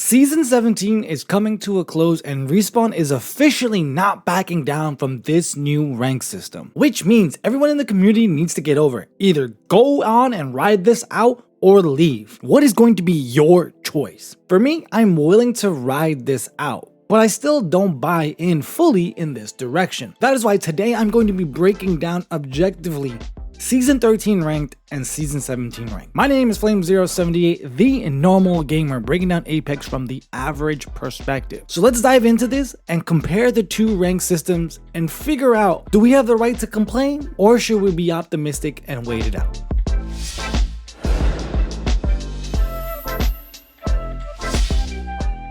Season 17 is coming to a close and Respawn is officially not backing down from this new rank system, which means everyone in the community needs to get over it. Either go on and ride this out or leave. What is going to be your choice? For me, I'm willing to ride this out, but I still don't buy in fully in this direction. That is why today I'm going to be breaking down objectively Season 13 ranked and Season 17 ranked. My name is Flame078, the normal gamer, breaking down Apex from the average perspective. So let's dive into this and compare the two rank systems and figure out, do we have the right to complain or should we be optimistic and wait it out?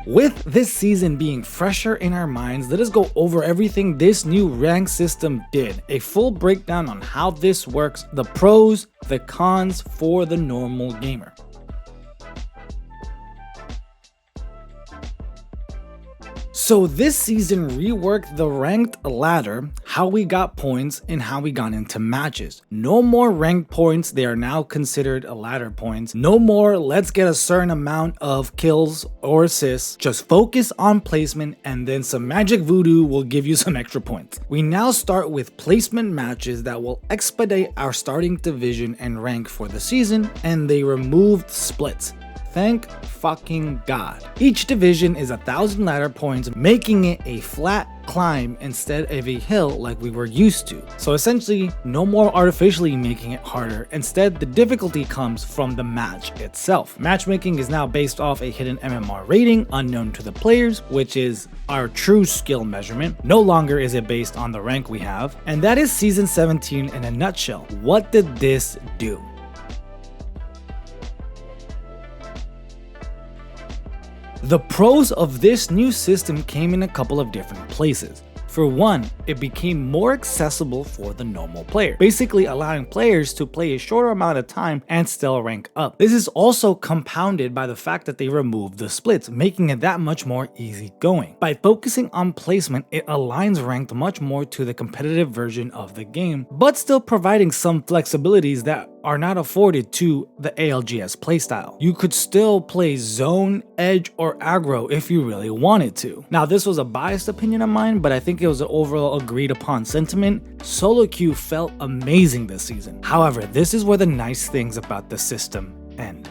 With this season being fresher in our minds, let us go over everything this new rank system did. A full breakdown on how this works, the pros, the cons for the normal gamer. So this season reworked the ranked ladder, how we got points, and how we got into matches. No more ranked points, they are now considered ladder points. No more let's get a certain amount of kills or assists, just focus on placement and then some magic voodoo will give you some extra points. We now start with placement matches that will expedite our starting division and rank for the season, and they removed splits. Thank fucking God. Each division is 1,000 ladder points, making it a flat climb instead of a hill like we were used to. So essentially, no more artificially making it harder. Instead, the difficulty comes from the match itself. Matchmaking is now based off a hidden MMR rating unknown to the players, which is our true skill measurement. No longer is it based on the rank we have. And that is Season 17 in a nutshell. What did this do? The pros of this new system came in a couple of different places. For one, it became more accessible for the normal player, basically allowing players to play a shorter amount of time and still rank up. This is also compounded by the fact that they removed the splits, making it that much more easygoing. By focusing on placement, it aligns ranked much more to the competitive version of the game, but still providing some flexibilities that are not afforded to the ALGS playstyle. You could still play zone, edge, or aggro if you really wanted to. Now, this was a biased opinion of mine, but I think it was an overall agreed upon sentiment. Solo queue felt amazing this season. However, this is where the nice things about the system end.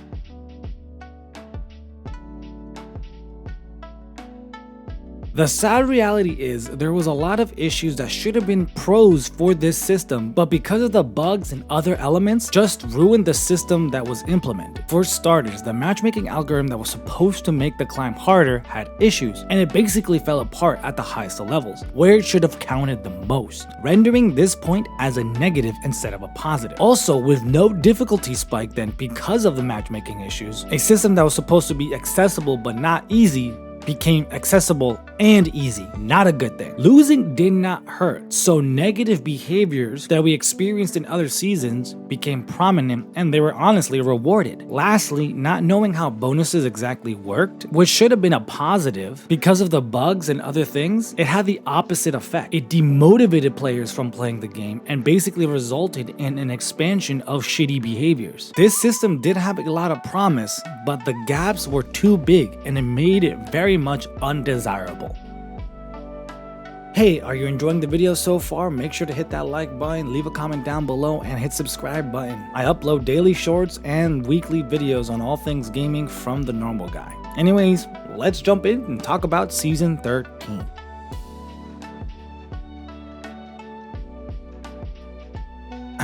The sad reality is there was a lot of issues that should have been pros for this system, but because of the bugs and other elements, just ruined the system that was implemented. For starters, the matchmaking algorithm that was supposed to make the climb harder had issues, and it basically fell apart at the highest of levels, where it should have counted the most, rendering this point as a negative instead of a positive. Also, with no difficulty spike then because of the matchmaking issues, a system that was supposed to be accessible but not easy became accessible and easy. Not a good thing. Losing did not hurt, so negative behaviors that we experienced in other seasons became prominent and they were honestly rewarded. Lastly, not knowing how bonuses exactly worked, which should have been a positive, because of the bugs and other things, it had the opposite effect. It demotivated players from playing the game and basically resulted in an expansion of shitty behaviors. This system did have a lot of promise, but the gaps were too big and it made it very much undesirable. Hey, are you enjoying the video so far? Make sure to hit that like button, leave a comment down below, and hit subscribe button. I upload daily shorts and weekly videos on all things gaming from the normal guy. Anyways, let's jump in and talk about Season 13.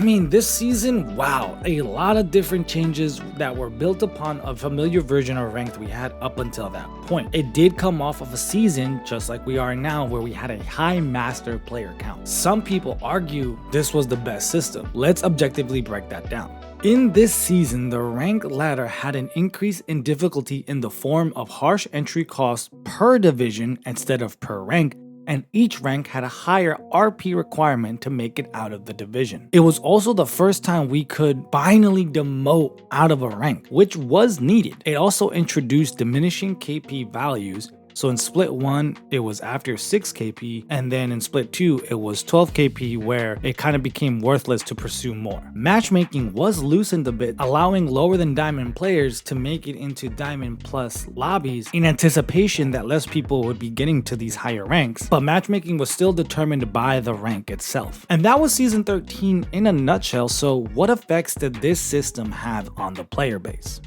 I mean, this season, wow, a lot of different changes that were built upon a familiar version of ranked we had up until that point. It did come off of a season, just like we are now, where we had a high master player count. Some people argue this was the best system. Let's objectively break that down. In this season, the ranked ladder had an increase in difficulty in the form of harsh entry costs per division instead of per rank, and each rank had a higher RP requirement to make it out of the division. It was also the first time we could finally demote out of a rank, which was needed. It also introduced diminishing KP values So in split 1, it was after 6 KP, and then in split 2, it was 12 KP where it kind of became worthless to pursue more. Matchmaking was loosened a bit, allowing lower than diamond players to make it into diamond plus lobbies in anticipation that less people would be getting to these higher ranks, but matchmaking was still determined by the rank itself. And that was Season 13 in a nutshell. So what effects did this system have on the player base?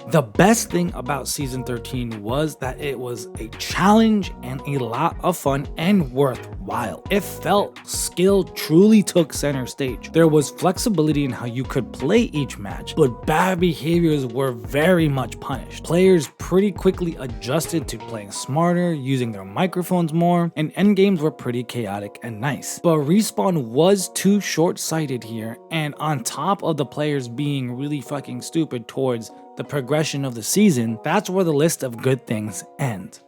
The best thing about Season 13 was that it was a challenge and a lot of fun and worthwhile. It felt skill truly took center stage. There was flexibility in how you could play each match, but bad behaviors were very much punished. Players pretty quickly adjusted to playing smarter, using their microphones more, and endgames were pretty chaotic and nice. But Respawn was too short-sighted here, and on top of the players being really fucking stupid towards the progression of the season, that's where the list of good things end.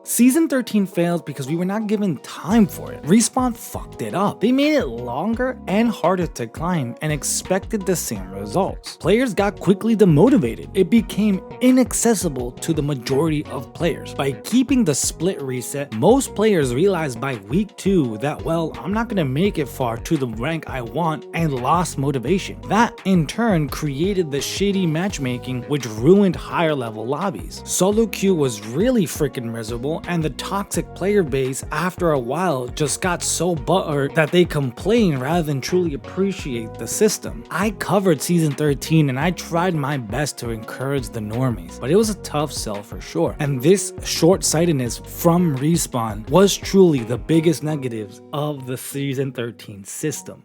Season 13 failed because we were not given time for it. Respawn fucked it up. They made it longer and harder to climb and expected the same results. Players got quickly demotivated. It became inaccessible to the majority of players. By keeping the split reset, most players realized by week 2 that, well, I'm not gonna make it far to the rank I want, and lost motivation. That in turn created the shitty matchmaking, which ruined higher level lobbies. Solo queue was really freaking miserable, and the toxic player base after a while just got so butthurt that they complain rather than truly appreciate the system. I covered Season 13 and I tried my best to encourage the normies, but it was a tough sell for sure. And this short-sightedness from Respawn was truly the biggest negatives of the Season 13 system.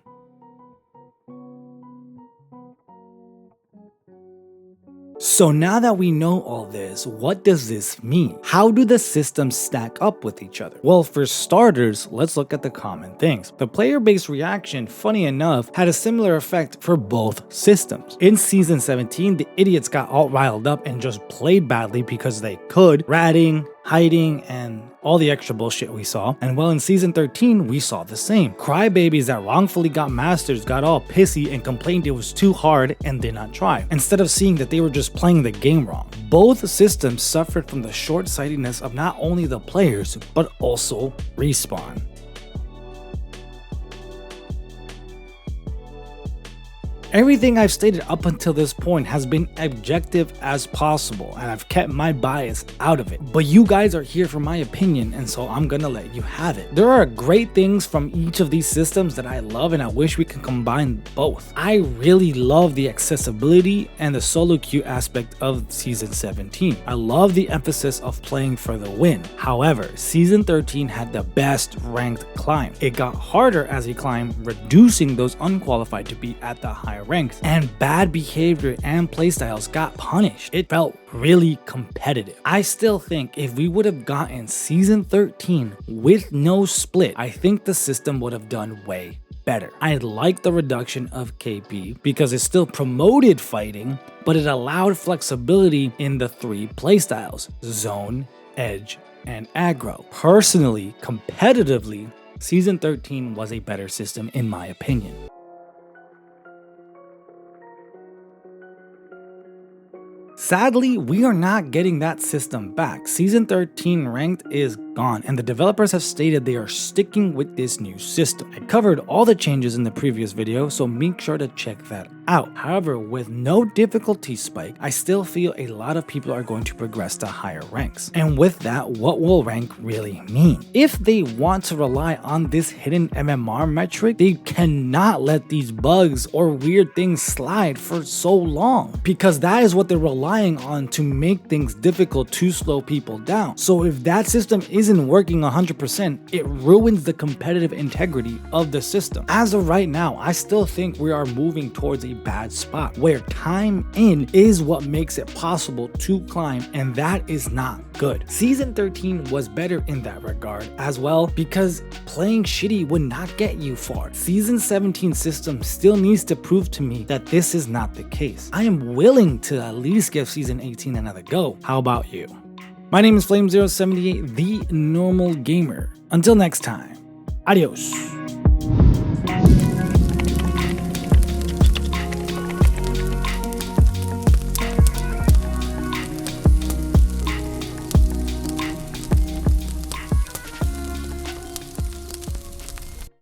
So now that we know all this, what does this mean? How do the systems stack up with each other? Well, for starters, let's look at the common things. The player-based reaction, funny enough, had a similar effect for both systems. In Season 17, the idiots got all riled up and just played badly because they could, ratting, hiding, and all the extra bullshit we saw. And well, in Season 13, we saw the same. Crybabies that wrongfully got masters got all pissy and complained it was too hard and did not try, instead of seeing that they were just playing the game wrong. Both systems suffered from the short-sightedness of not only the players, but also Respawn. Everything I've stated up until this point has been objective as possible, and I've kept my bias out of it. But you guys are here for my opinion, and so I'm gonna let you have it. There are great things from each of these systems that I love, and I wish we can combine both. I really love the accessibility and the solo queue aspect of Season 17. I love the emphasis of playing for the win. However, Season 13 had the best ranked climb. It got harder as you climb, reducing those unqualified to be at the higher ranks, and bad behavior and playstyles got punished. It felt really competitive. I still think if we would have gotten Season 13 with no split, I think the system would have done way better. I like the reduction of KP because it still promoted fighting, but it allowed flexibility in the 3 playstyles: zone, edge, and aggro. Personally, competitively, Season 13 was a better system in my opinion. Sadly, we are not getting that system back. Season 13 ranked is gone, and the developers have stated they are sticking with this new system. I covered all the changes in the previous video, so make sure to check that out. However, with no difficulty spike, I still feel a lot of people are going to progress to higher ranks. And with that, what will rank really mean? If they want to rely on this hidden MMR metric, they cannot let these bugs or weird things slide for so long, because that is what they're relying on to make things difficult to slow people down. So if that system isn't working 100%, it ruins the competitive integrity of the system. As of right now, I still think we are moving towards a bad spot where time in is what makes it possible to climb, and that is not good. Season 13 was better in that regard as well, because playing shitty would not get you far. Season 17 system still needs to prove to me that this is not the case. I am willing to at least give Season 18 another go. How about you? My name is Flame078, the normal gamer. Until next time, adios.